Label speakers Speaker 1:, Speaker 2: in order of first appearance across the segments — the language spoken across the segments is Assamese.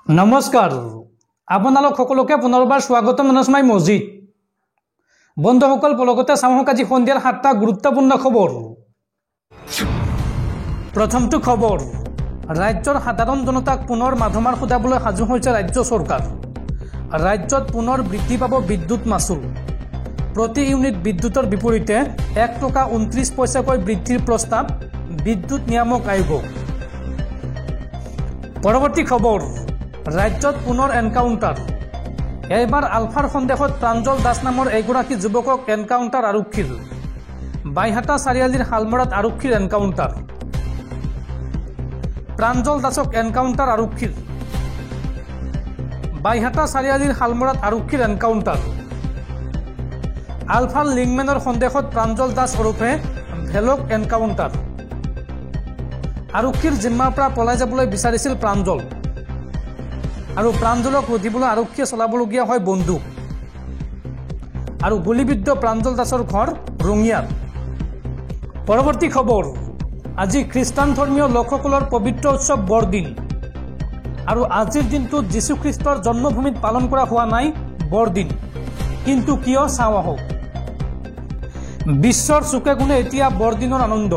Speaker 1: নমস্কাৰ আপোনালোক সকলোকে পুনৰবাৰ স্বাগতম জনাইছোঁ মছজিদ বন্ধুসকল পলকতে চাওক আজি সন্ধিয়াৰ 7টা গুৰুত্বপূৰ্ণ খবৰ প্ৰথমটো খবৰ ৰাজ্যৰ সাধাৰণ জনতাক পুনৰ মাধমাৰ খুদাবলৈ সাজু হৈছে ৰাজ্য চৰকাৰ ৰাজ্যত পুনৰ বৃদ্ধি পাব বিদ্যুৎ মাচুল প্ৰতি ইউনিট বিদ্যুতৰ বিপৰীতে 1 টকা 29 পইচাকৈ বৃদ্ধিৰ প্ৰস্তাৱ বিদ্যুৎ নিয়ামক আয়োগ পৰৱৰ্তী খবৰ ৰাজ্যত পুনৰ এনকাউণ্টাৰ এইবাৰ আলফাৰ সন্দেহত প্ৰাঞ্জল দাস নামৰ এগৰাকী যুৱকক এনকাউণ্টাৰ আৰক্ষীৰ বাইহাটা চাৰিআলিৰ হালমৰাত আৰক্ষীৰ এনকাউণ্টাৰ প্ৰাঞ্জল দাসক এনকাউণ্টাৰ আৰক্ষীৰ বাইহাটা চাৰিআলিৰ হালমৰাত আৰক্ষীৰ এনকাউণ্টাৰ আলফাৰ লিংমেনৰ সন্দেহত প্ৰাঞ্জল দাস ওৰফে ভেলক এনকাউণ্টাৰ আৰক্ষীৰ জিম্মাৰ পৰা পলাই যাবলৈ বিচাৰিছিল প্ৰাঞ্জল আৰু প্ৰাঞ্জলক ৰোধিবলৈ আৰক্ষীয়ে চলাবলগীয়া হয় বন্দুক আৰু গুলিবিদ্ধ প্ৰাঞ্জল দাসৰ ঘৰ ৰঙিয়াত পৰৱৰ্তী খবৰ আজি খ্ৰীষ্টান ধৰ্মীয় লোকসকলৰ পবিত্ৰ উৎসৱ বৰদিন আৰু আজিৰ দিনটোত যীশুখ্ৰীষ্টৰ জন্মভূমিত পালন কৰা হোৱা নাই বৰদিন কিন্তু কিয় চাওঁ আহক বিশ্বৰ চুকে কোণে এতিয়া বৰদিনৰ আনন্দ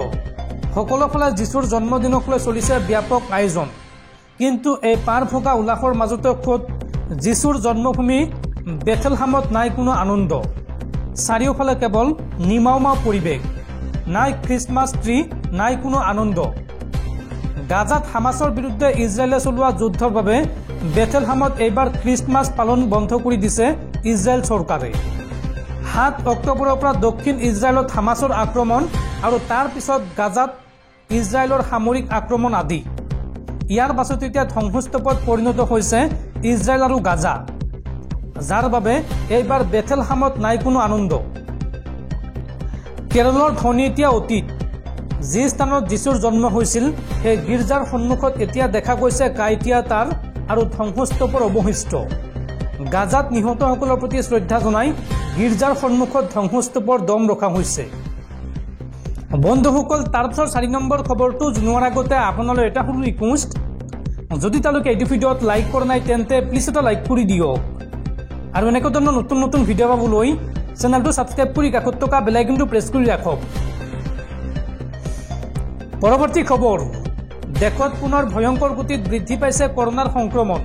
Speaker 1: সকলো ফালে যীশুৰ জন্মদিনক লৈ চলিছে ব্যাপক আয়োজন কিন্তু এই পাৰ ভগা উল্লাসৰ মাজতে খোদ যীশুৰ জন্মভূমি বেথেলহামত নাই কোনো আনন্দ চাৰিওফালে কেৱল নিমাওমাও পৰিৱেশ নাই খ্ৰীষ্টমাছ ট্ৰি নাই কোনো আনন্দ গাজাত হামাছৰ বিৰুদ্ধে ইজৰাইলে চলোৱা যুদ্ধৰ বাবে বেথেলহামত এইবাৰ খ্ৰীষ্টমাছ পালন বন্ধ কৰি দিছে ইজৰাইল চৰকাৰে 7 অক্টোবৰৰ পৰা দক্ষিণ ইজৰাইলত হামাছৰ আক্ৰমণ আৰু তাৰ পিছত গাজাত ইজৰাইলৰ সামৰিক আক্ৰমণ আদি ইয়াৰ পাছত এতিয়া ধ্বংসস্তূপত পৰিণত হৈছে ইজৰাইল আৰু গাজা যাৰ বাবে এইবাৰ বেথেলহামত নাই কোনো আনন্দ কেৰলৰ ধ্বনি এতিয়া অতীত যি স্থানত যীশুৰ জন্ম হৈছিল সেই গীৰ্জাৰ সন্মুখত এতিয়া দেখা গৈছে কাইটিয়া তাঁৰ আৰু ধ্বংসস্তূপৰ অৱশিষ্ট গাজাত নিহতসকলৰ প্ৰতি শ্ৰদ্ধা জনাই গীৰ্জাৰ সন্মুখত ধ্বংসস্তূপৰ দম ৰখা হৈছে বন্ধুসকল তাৰপিছত 4 নম্বৰ খবৰটো জনোৱাৰ আগতে আপোনালৈ এটা সৰু ৰিকুৱেষ্ট যদি তেওঁলোকে এই ভিডিঅ'ত লাইক কৰা নাই তেন্তে প্লিজ এটা লাইক কৰি দিয়ক আৰু এনেকুৱা ধৰণৰ নতুন নতুন ভিডিঅ' পাবলৈ চেনেলটো ছাবস্ক্ৰাইব কৰি কাষত থকা বেল আইকনটো প্ৰেছ কৰি ৰাখক পৰৱৰ্তী খবৰ দেশত পুনৰ ভয়ংকৰ গতিত বৃদ্ধি পাইছে কৰোনাৰ সংক্ৰমণ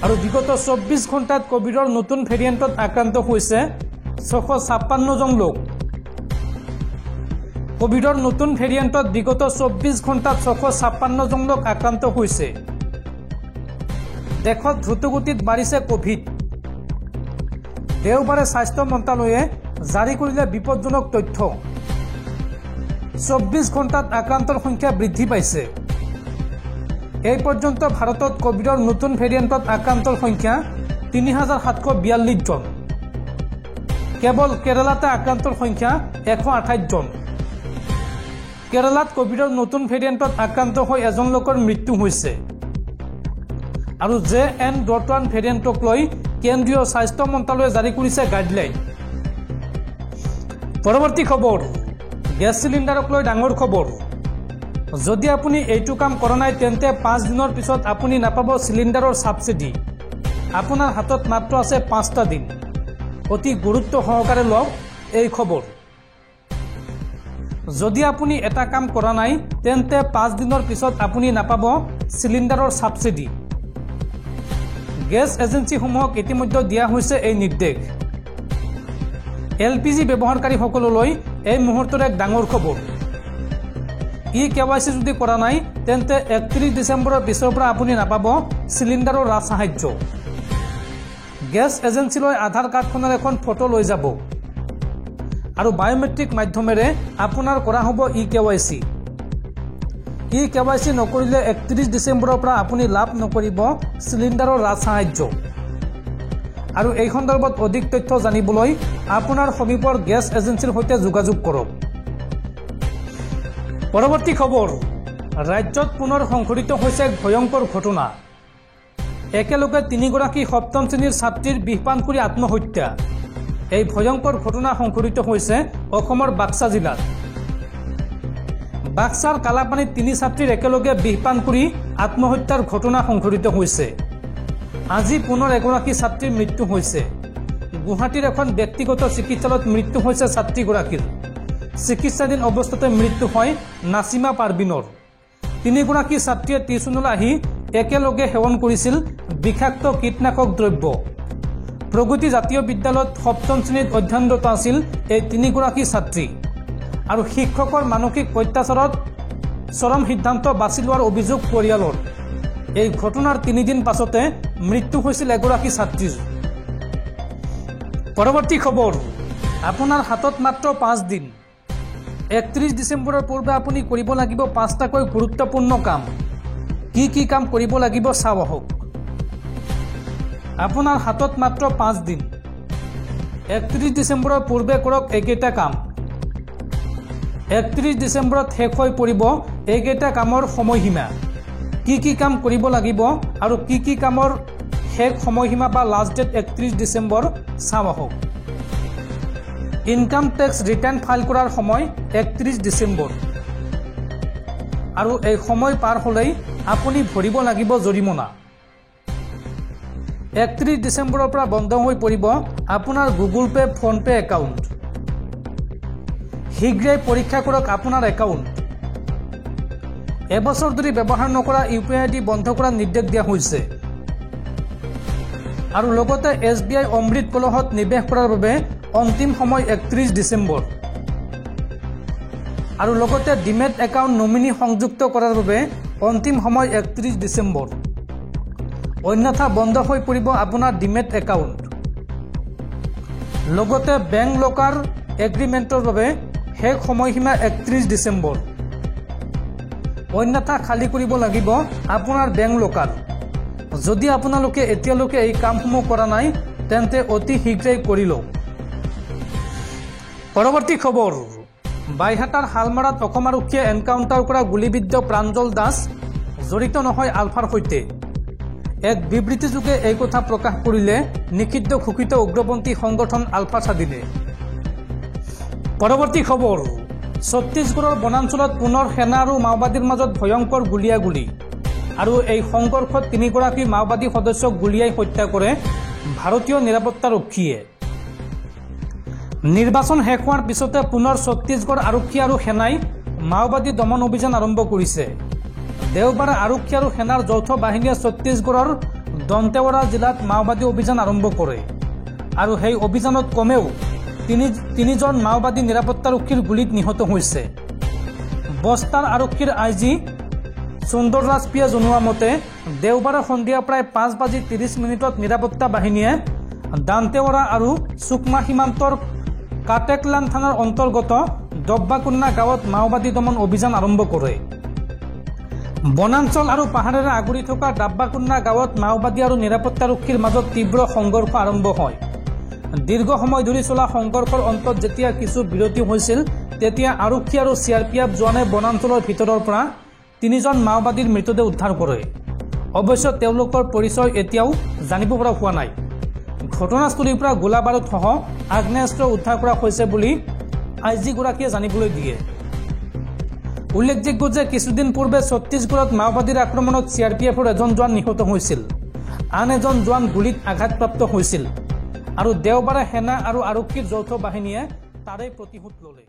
Speaker 1: আৰু বিগত 24 ঘণ্টাত কোভিডৰ নতুন ভেৰিয়েণ্টত আক্ৰান্ত হৈছে 656 জন লোক কোভিডৰ নতুন ভেৰিয়েণ্টত বিগত 24 ঘণ্টাত 656 জন লোক আক্ৰান্ত হৈছে দেশত দ্ৰুতগতিত বাঢ়িছে কোভিড দেওবাৰে স্বাস্থ্য মন্ত্ৰালয়ে জাৰি কৰিলে বিপদজনক তথ্য 24 ঘণ্টাত আক্ৰান্তৰ সংখ্যা বৃদ্ধি পাইছে এই পৰ্যন্ত ভাৰতত কোভিডৰ নতুন ভেৰিয়েণ্টত আক্ৰান্তৰ সংখ্যা 3742 জন কেৱল কেৰালাতে আক্ৰান্তৰ সংখ্যা 128 জন কেৰালাত কোভিডৰ নতুন ভেৰিয়েণ্টত আক্ৰান্ত হৈ এজন লোকৰ মৃত্যু হৈছে আৰু JN.1 ভেৰিয়েণ্টক লৈ কেন্দ্ৰীয় স্বাস্থ্য মন্ত্ৰালয়ে জাৰি কৰিছে গাইডলাইন পৰৱৰ্তী খবৰ গেছ চিলিণ্ডাৰক লৈ ডাঙৰ খবৰ যদি আপুনি এইটো কাম কৰা নাই তেন্তে 5 দিনৰ পিছত আপুনি নাপাব চিলিণ্ডাৰৰ সাবসিডি আপোনাৰ হাতত মাত্ৰ আছে 5টা দিন অতি গুৰুত্ব সহকাৰে লওক এই খবৰ যদি আপুনি এটা কাম কৰা নাই তেন্তে 5 দিনৰ পিছত আপুনি নাপাব চিলিণ্ডাৰৰ সাবসিডি গেছ এজেন্সিসমূহক ইতিমধ্যে দিয়া হৈছে এই নিৰ্দেশ LPG ব্যৱহাৰকাৰীসকললৈ এই মুহূৰ্তৰ এক ডাঙৰ খবৰ KYC যদি কৰা নাই তেন্তে 31 ডিসেম্বৰৰ পিছৰ পৰা আপুনি নাপাব চিলিণ্ডাৰৰ সাহায্য গেছ এজেন্সিলৈ আধাৰ কাৰ্ডখনৰ এখন ফটো লৈ যাব আৰু বায়োমেট্ৰিক মাধ্যমেৰে আপোনাৰ কৰা হ'ব KYC নকৰিলে 31 ডিসেম্বৰৰ পৰা আপুনি লাভ নকৰিব চিলিণ্ডাৰৰ সাহায্য আৰু এই সন্দৰ্ভত অধিক তথ্য জানিবলৈ আপোনাৰ সমীপৰ গেছ এজেন্সিৰ সৈতে যোগাযোগ কৰক পৰৱৰ্তী খবৰ ৰাজ্যত পুনৰ সংঘটিত হৈছে ভয়ংকৰ ঘটনা একেলগে 3 গৰাকী সপ্তম শ্ৰেণীৰ ছাত্ৰীৰ বিষপান কৰি আত্মহত্যা এই ভয়ংকৰ ঘটনা সংঘটিত হৈছে অসমৰ বাক্সা জিলাত বাক্সাৰ কালাপানীত 3 ছাত্ৰীৰ একেলগে বিষপান কৰি আত্মহত্যাৰ ঘটনা সংঘটিত হৈছে আজি পুনৰ এগৰাকী ছাত্ৰীৰ মৃত্যু হৈছে। গুৱাহাটীৰ এখন ব্যক্তিগত চিকিৎসালয়ত মৃত্যু হৈছে ছাত্ৰীগৰাকীৰ। চিকিৎসাধীন অৱস্থাতে মৃত্যু হয় নাছিমা পাৰবিনৰ। তিনিগৰাকী ছাত্ৰীয়ে টিউচনলৈ আহি একেলগে সেৱন কৰিছিল বিষাক্ত কীটনাশক দ্ৰব্য। প্ৰগতি জাতীয় বিদ্যালয়ত সপ্তম শ্ৰেণীত অধ্যয়নৰত আছিল এই তিনিগৰাকী ছাত্ৰী। আৰু শিক্ষকৰ মানসিক অত্যাচাৰত চৰম সিদ্ধান্ত বাছি লোৱাৰ অভিযোগ পৰিয়ালৰ। এই ঘটনাৰ 3 দিন পাছতে মৃত্যু হৈছিল এগৰাকী ছাত্ৰীৰ। পৰৱৰ্তী খবৰ, আপোনাৰ হাতত মাত্ৰ 5 দিন। 31 ডিচেম্বৰৰ পূৰ্বে আপুনি কৰিব লাগিব 5টাকৈ গুৰুত্বপূৰ্ণ কাম। কি কি কাম কৰিব লাগিব চাওঁ আহক। আপোনাৰ হাতত মাত্ৰ 5 দিন। 31 ডিচেম্বৰৰ পূৰ্বে কৰক এইকেইটা কাম। 31 ডিচেম্বৰত শেষ হৈ পৰিব এইকেইটা কামৰ সময়সীমা। কি কি কাম কৰিব লাগিব আৰু কি কি কামৰ শেষ সময়সীমা বা লাষ্ট ডেট 31 ডিচেম্বৰ চাওঁ আহক। ইনকাম টেক্স ৰিটাৰ্ণ ফাইল কৰাৰ সময় 31 ডিচেম্বৰ। আৰু এই সময় পাৰ হ'লেই আপুনি ভৰিব লাগিব জৰিমনা। 31 ডিচেম্বৰৰ পৰা বন্ধ হৈ পৰিব আপোনাৰ গুগল পে' ফোনপে একাউণ্ট। শীঘ্ৰেই পৰীক্ষা কৰক আপোনাৰ একাউণ্ট। এবছৰ ধৰি ব্যৱহাৰ নকৰা UPI ID বন্ধ কৰাৰ নিৰ্দেশ দিয়া হৈছে। আৰু লগতে SBI অমৃত কলহত নিৱেশ কৰাৰ বাবে অন্তিম সময় 31 ডিচেম্বৰ। আৰু লগতে ডিমেট একাউণ্ট নমিনি সংযুক্ত কৰাৰ বাবে অন্তিম সময় 31 ডিচেম্বৰ। অন্যথা বন্ধ হৈ পৰিব আপোনাৰ ডিমেট একাউণ্ট। লগতে বেংক লকাৰ এগ্ৰিমেণ্টৰ বাবে শেষ সময়সীমা 31 ডিচেম্বৰ। অন্যথা খালী কৰিব লাগিব আপোনাৰ বেংক লকাৰ। যদি আপোনালোকে এতিয়ালৈকে এই কামসমূহ কৰা নাই তেন্তে অতি শীঘ্ৰেই কৰি লওক। পৰৱৰ্তী খবৰ, বাইহাটাৰ হালমাৰাত অসম আৰক্ষীয়ে এনকাউণ্টাৰ কৰা গুলীবিদ্ধ প্ৰাঞ্জল দাস জড়িত নহয় আলফাৰ সৈতে। এক বিবৃতিযোগে এই কথা প্ৰকাশ কৰিলে নিষিদ্ধ ঘোষিত উগ্ৰপন্থী সংগঠন আলফা স্বাধীনে। পৰৱৰ্তী খবৰ, ছত্তীশগড়ৰ বনাঞ্চলত পুনৰ সেনা আৰু মাওবাদীৰ মাজত ভয়ংকৰ গুলীয়াগুলী। আৰু এই সংঘৰ্ষত 3গৰাকী মাওবাদী সদস্যক গুলীয়াই হত্যা কৰে ভাৰতীয় নিৰাপত্তাৰক্ষীয়ে। নিৰ্বাচন শেষ হোৱাৰ পিছতে পুনৰ ছত্তীশগড় আৰক্ষী আৰু সেনাই মাওবাদী দমন অভিযান আৰম্ভ কৰিছে। দেওবাৰে আৰক্ষী আৰু সেনাৰ যৌথ বাহিনীয়ে ছত্তীশগড়ৰ দন্তেৱাড়া জিলাত মাওবাদী অভিযান আৰম্ভ কৰে। আৰু সেই অভিযানত কমেও তিনিজন মাওবাদী নিৰাপত্তাৰক্ষীৰ গুলীত নিহত হৈছে। বস্তাৰ আৰক্ষীৰ IG সুন্দৰৰাজ পিয়ে জনোৱা মতে দেওবাৰে সন্ধিয়া প্ৰায় 5:30 নিৰাপত্তা বাহিনীয়ে দান্তেৱাড়া আৰু সুকমা সীমান্তৰ কাটেকলান থানাৰ অন্তৰ্গত ডব্বাকুন্না গাঁৱত মাওবাদী দমন অভিযান আৰম্ভ কৰে। বনাঞ্চল আৰু পাহাৰেৰে আগুৰি থকা ডাব্বাকুন্না গাঁৱত মাওবাদী আৰু নিৰাপত্তাৰক্ষীৰ মাজত তীব্ৰ সংঘৰ্ষ আৰম্ভ হয়। দীৰ্ঘ সময় ধৰি চলা সংঘৰ্ষৰ অন্তত যেতিয়া কিছু বিৰতি হৈছিল তেতিয়া আৰক্ষী আৰু CRPF জোৱানে বনাঞ্চলৰ ভিতৰৰ পৰা 3জন মাওবাদীৰ মৃতদেহ উদ্ধাৰ কৰে। অৱশ্যে তেওঁলোকৰ পৰিচয় এতিয়াও জানিব পৰা হোৱা নাই। ঘটনাস্থলীৰ পৰা গোলা বাৰুদসহ আগ্নেয়াস্ত্ৰ উদ্ধাৰ কৰা হৈছে বুলি IG গৰাকীয়ে জানিবলৈ দিয়ে। উল্লেখযোগ্য যে কিছুদিন পূৰ্বে ছত্তীশগড়ত মাওবাদীৰ আক্ৰমণত CRPFৰ এজন জোৱান নিহত হৈছিল। আন এজন জোৱান গুলীত আঘাতপ্ৰাপ্ত হৈছিল। আৰু দেওবাৰে সেনা আৰু আৰক্ষীৰ যৌথ বাহিনীয়ে তাৰে প্ৰতিশোধ ল'লে।